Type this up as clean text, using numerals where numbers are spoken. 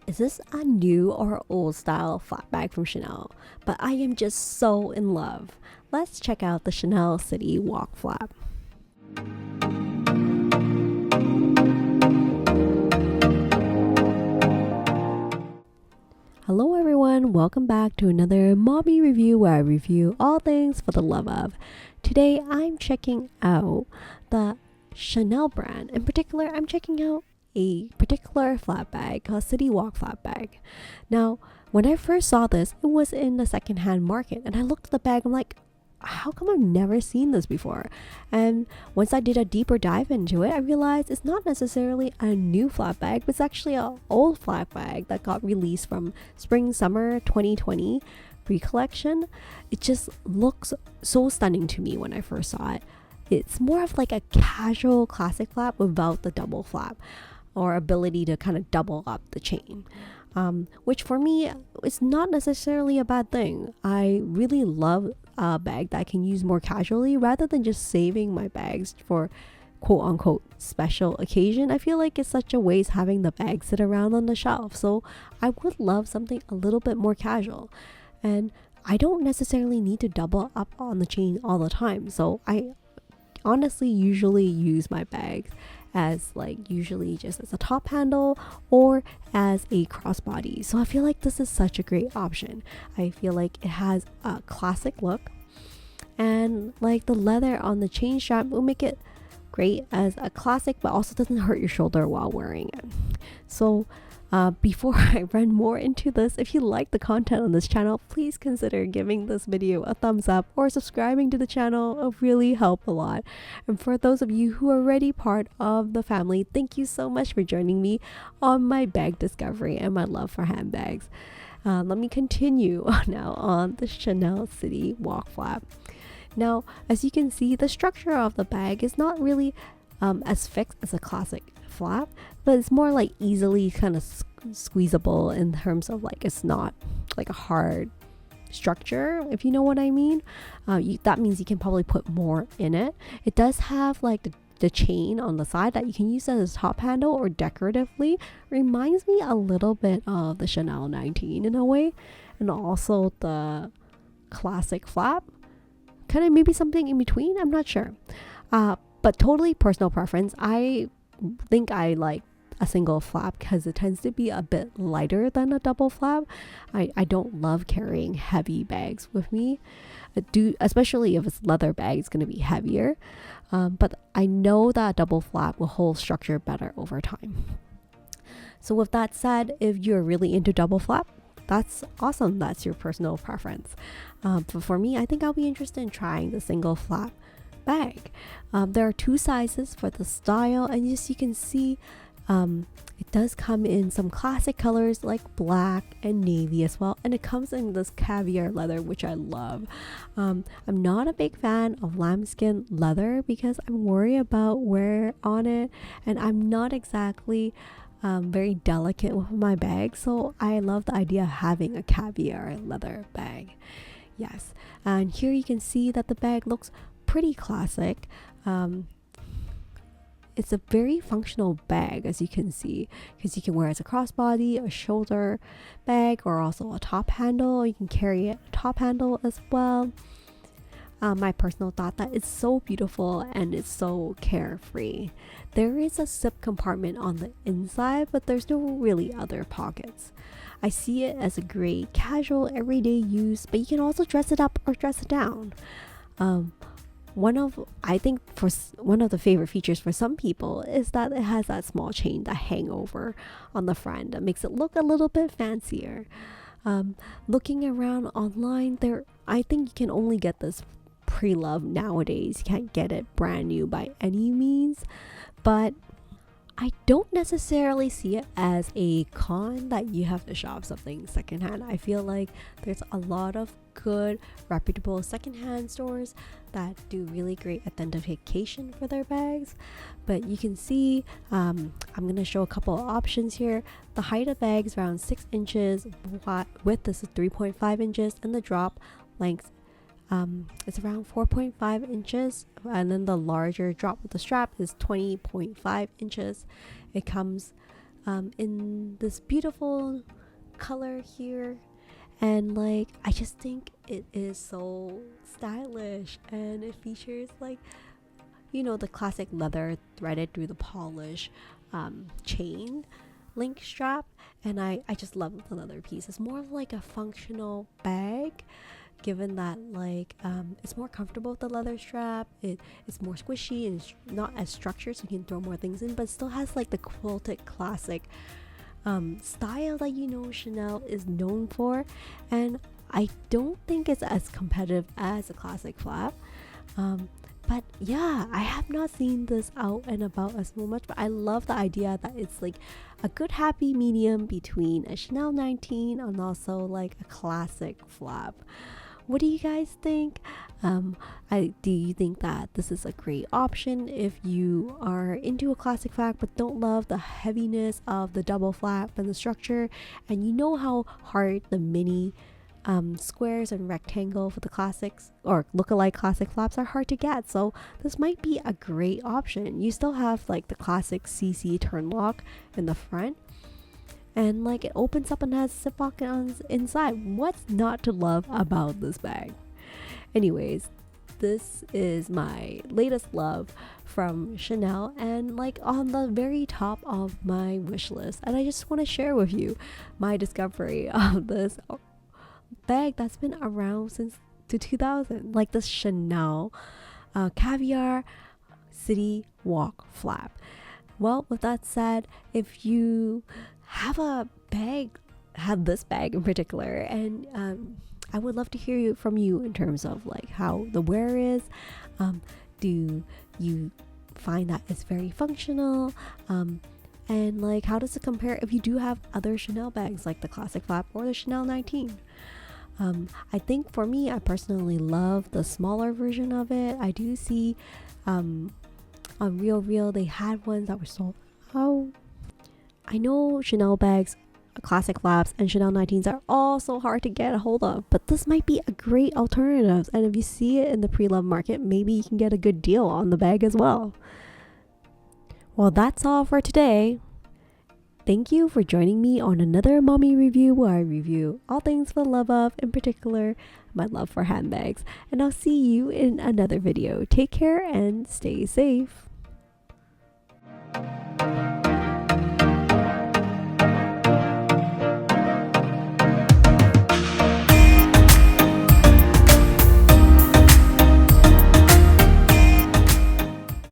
Is this a new or old style flat bag from Chanel? But I am just so in love. Let's check out the Chanel City Walk Flap. Hello everyone, welcome back to another mommy review where I review all things for the love of. Today I'm checking out the Chanel brand. In particular, I'm checking out a particular flat bag called City Walk Flat Bag. Now, when I first saw this, it was in the secondhand market and I looked at the bag, I'm like, how come I've never seen this before? And once I did a deeper dive into it, I realized it's not necessarily a new flat bag, but it's actually an old flat bag that got released from spring summer 2020 pre-collection. It just looks so stunning to me when I first saw it. It's more of like a casual classic flap without the double flap or ability to kind of double up the chain. Which for me is not necessarily a bad thing. I really love a bag that I can use more casually rather than just saving my bags for quote unquote special occasion. I feel like it's such a waste having the bag sit around on the shelf. So I would love something a little bit more casual. And I don't necessarily need to double up on the chain all the time. So I honestly usually use my bags as usually just as a top handle or as a crossbody. So I feel like this is such a great option. I feel like it has a classic look and like the leather on the chain strap will make it great as a classic, but also doesn't hurt your shoulder while wearing it. So before I run more into this, if you like the content on this channel, please consider giving this video a thumbs up or subscribing to the channel. It'll really help a lot. And for those of you who are already part of the family, thank you so much for joining me on my bag discovery and my love for handbags. Let me continue now on the Chanel City Walk Flap. Now, as you can see, the structure of the bag is not really as fixed as a classic flap, but it's more like easily kind of squeezable in terms of like it's not like a hard structure, if you know what I mean. That means you can probably put more in it. It does have like the chain on the side that you can use as a top handle or decoratively. Reminds me a little bit of the Chanel 19 in a way, and also the classic flap, kind of maybe something in between, I'm not sure. But totally personal preference. I think I like a single flap because it tends to be a bit lighter than a double flap. I don't love carrying heavy bags with me. Especially if it's leather bag, it's going to be heavier. But I know that a double flap will hold structure better over time. So with that said, if you're really into double flap, that's awesome. That's your personal preference. But for me, I think I'll be interested in trying the single flap bag. There are two sizes for the style, and as you can see, it does come in some classic colors like black and navy as well, and it comes in this caviar leather, which I love. I'm not a big fan of lambskin leather because I'm worried about wear on it, and I'm not exactly very delicate with my bag, so I love the idea of having a caviar leather bag. Yes, and here you can see that the bag looks pretty classic. It's a very functional bag, as you can see, because you can wear it as a crossbody, a shoulder bag, or also a top handle. You can carry it top handle as well. My personal thought that it's so beautiful and it's so carefree. There is a zip compartment on the inside, but there's no really other pockets. I see it as a great casual everyday use, but you can also dress it up or dress it down. I think one of the favorite features for some people is that it has that small chain that hang over on the front that makes it look a little bit fancier. Looking around online, I think you can only get this pre-loved nowadays. You can't get it brand new by any means, but I don't necessarily see it as a con that you have to shop something secondhand. I feel like there's a lot of good, reputable secondhand stores that do really great authentication for their bags. But you can see, I'm going to show a couple of options here. The height of bags around 6 inches, width is 3.5 inches, and the drop length it's around 4.5 inches, and then the larger drop with the strap is 20.5 inches. It comes in this beautiful color here. And like, I just think it is so stylish, and it features like, you know, the classic leather threaded through the polish chain link strap. And I just love the leather piece. It's more of like a functional bag, given that like it's more comfortable with the leather strap. It's more squishy and it's not as structured, so you can throw more things in, but it still has like the quilted classic style that, you know, Chanel is known for. And I don't think it's as competitive as a classic flap. But yeah, I have not seen this out and about as much, but I love the idea that it's like a good happy medium between a Chanel 19 and also like a classic flap. What do you guys think? Do you think that this is a great option if you are into a classic flap but don't love the heaviness of the double flap and the structure, and you know how hard the mini squares and rectangle for the classics or lookalike classic flaps are hard to get? So this might be a great option. You still have like the classic CC turn lock in the front, and like it opens up and has zip pockets inside. What's not to love about this bag? Anyways, this is my latest love from Chanel, and like on the very top of my wish list, and I just want to share with you my discovery of this bag that's been around since the 2000, like this Chanel Caviar City Walk flap. Well, with that said, if you have this bag in particular, and I would love to hear from you in terms of like how the wear is. Do you find that it's very functional? And like, how does it compare if you do have other Chanel bags like the classic flap or the Chanel 19? I think for me, I personally love the smaller version of it. I do see on RealReal they had ones that were sold out. I know Chanel bags, classic flaps, and Chanel 19s are all so hard to get a hold of, but this might be a great alternative. And if you see it in the pre-love market, maybe you can get a good deal on the bag as well. Well, that's all for today. Thank you for joining me on another mommy review where I review all things for the love of, in particular, my love for handbags. And I'll see you in another video. Take care and stay safe.